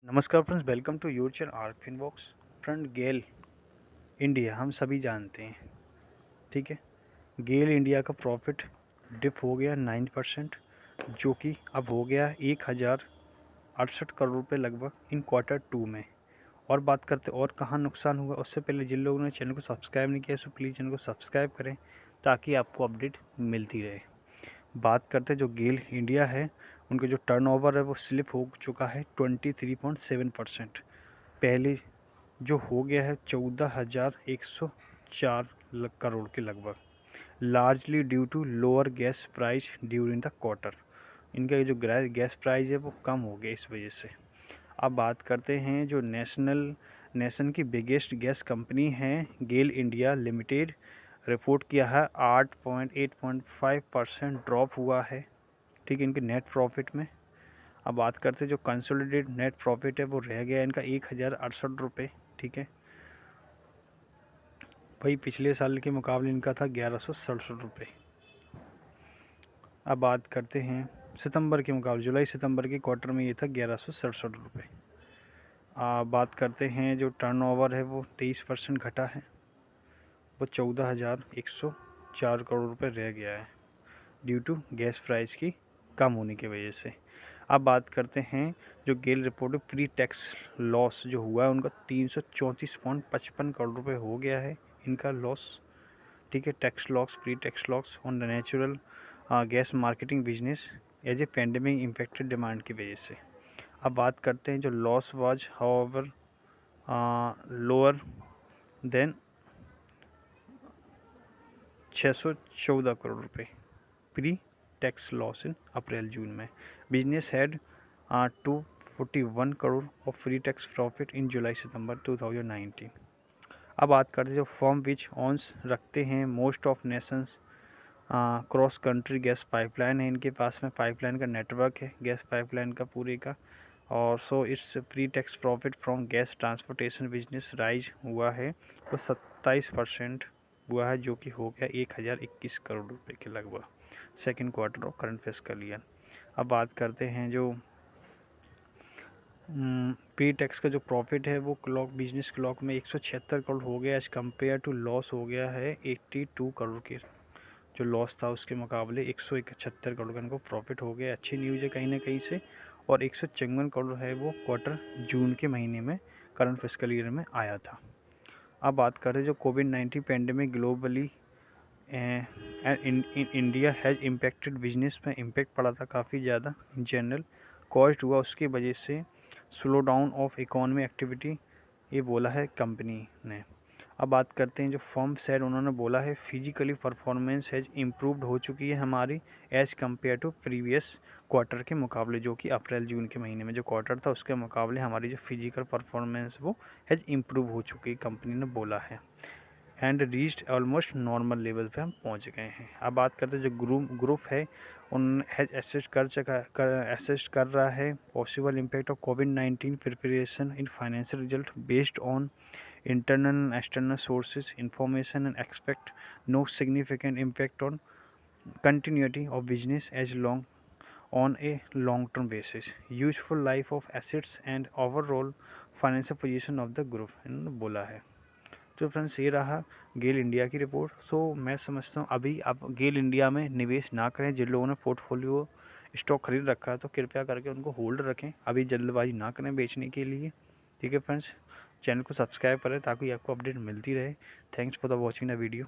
नमस्कार friends, welcome to your channel arc inbox. Friend, GAIL India हम सभी जानते हैं, ठीक है। गेल इंडिया का प्रॉफिट डिप हो गया 9%, जो कि अब हो गया 1068 करोड़ रुपए लगभग इन क्वार्टर 2 में। और बात करते और कहाँ नुकसान हुआ, उससे पहले जिन लोगों ने चैनल को सब्सक्राइब नहीं किया सो प्लीज़ चैनल को सब्सक्राइब करें ताकि आपको अपडेट मिलती रहे। बात करते जो गेल इंडिया है, उनका जो टर्नओवर है वो स्लिप हो चुका है 23.7%। पहले जो हो गया है 14,104 करोड़ के लगभग, largely due to lower gas price during the quarter. इनका जो गैस प्राइस है वो कम हो गया इस वजह से। अब बात करते हैं जो नेशन की बिगेस्ट गैस कंपनी है गेल इंडिया लिमिटेड, रिपोर्ट किया है 8.5% ड्रॉप हुआ है, ठीक है, इनके नेट प्रॉफिट में। अब बात करते हैं जो कंसोलिडेटेड नेट प्रॉफिट है वो रह गया इनका 1,068 रुपये, ठीक है। भाई पिछले साल के मुकाबले इनका था 1167 रुपये। अब बात करते हैं सितंबर के मुकाबले, जुलाई सितंबर के क्वार्टर में ये था 1167 रुपये। बात करते हैं जो टर्नओवर है वो 23% घटा है, वो 14,104 करोड़ रुपये रह गया है ड्यू टू गैस प्राइस की कम होने की वजह से। अब बात करते हैं जो गेल रिपोर्ट प्री टैक्स लॉस जो हुआ है उनका 334.55 करोड़ रुपये हो गया है इनका लॉस, ठीक है। Tax loss, pre tax loss on the natural gas marketing business as a pandemic impacted demand की वजह से। अब बात करते हैं जो loss was however lower than 614 crore rupees pre tax loss in April June में। Business had 241 crore of free tax profit in July September 2019। अब बात करते हैं जो फर्म विच ऑन्स रखते हैं most of Nations cross country gas pipeline है, इनके पास में पाइपलाइन का नेटवर्क है गैस पाइपलाइन का पूरे का। और so it's pre tax profit from gas transportation business rise हुआ है वो 27% हुआ है, जो कि हो गया 1,021 करोड़ रुपए के लगभग second quarter of current fiscal year. अब बात करते हैं जो प्री टैक्स का जो प्रॉफिट है वो क्लॉक बिजनेस क्लॉक में 176 करोड़ हो गया, एज कम्पेयर टू लॉस हो गया है 82 करोड़ के। जो लॉस था उसके मुकाबले 171 करोड़ का इनको प्रॉफिट हो गया। अच्छी न्यूज़ है कहीं ना कहीं से। और 154 करोड़ है वो क्वार्टर जून के महीने में करंट फिस्कल ईयर में आया था। अब बात करते हैं जो कोविड-19 pandemic globally in India has impacted business में इम्पेक्ट पड़ा था काफ़ी ज़्यादा इन जनरल, कॉज्ड हुआ उसकी वजह से slow down of economy activity, ये बोला है कंपनी ने। अब बात करते हैं जो फर्म सेड, उन्होंने बोला है फिजिकली परफॉर्मेंस हैज़ इम्प्रूव्ड हो चुकी है हमारी as compared to previous quarter के मुकाबले, जो कि अप्रैल जून के महीने में जो क्वार्टर था उसके मुकाबले हमारी जो फिजिकल परफॉर्मेंस वो हैज़ इम्प्रूव हो चुकी है, कंपनी ने बोला है। And reached almost normal level पे हम पहुंच गए हैं। अब बात करते हैं जो ग्रुप है उन हैज असेस्ट कर रहा है possible impact of covid preparation in financial result based on internal and external sources information and expect no significant impact on continuity of business as long on a long term basis, useful life of assets and overall financial position of the group, इन्होंने बोला है। तो friends ये रहा गेल India की report. सो मैं समझता हूँ अभी आप गेल इंडिया में निवेश ना करें। जिन लोगों ने पोर्टफोलियो स्टॉक खरीद रखा है तो कृपया करके उनको होल्ड रखें, अभी जल्दबाजी ना करें बेचने के लिए, ठीक है फ्रेंड्स। चैनल को सब्सक्राइब करें ताकि आपको अपडेट मिलती रहे। Thanks for the watching the video.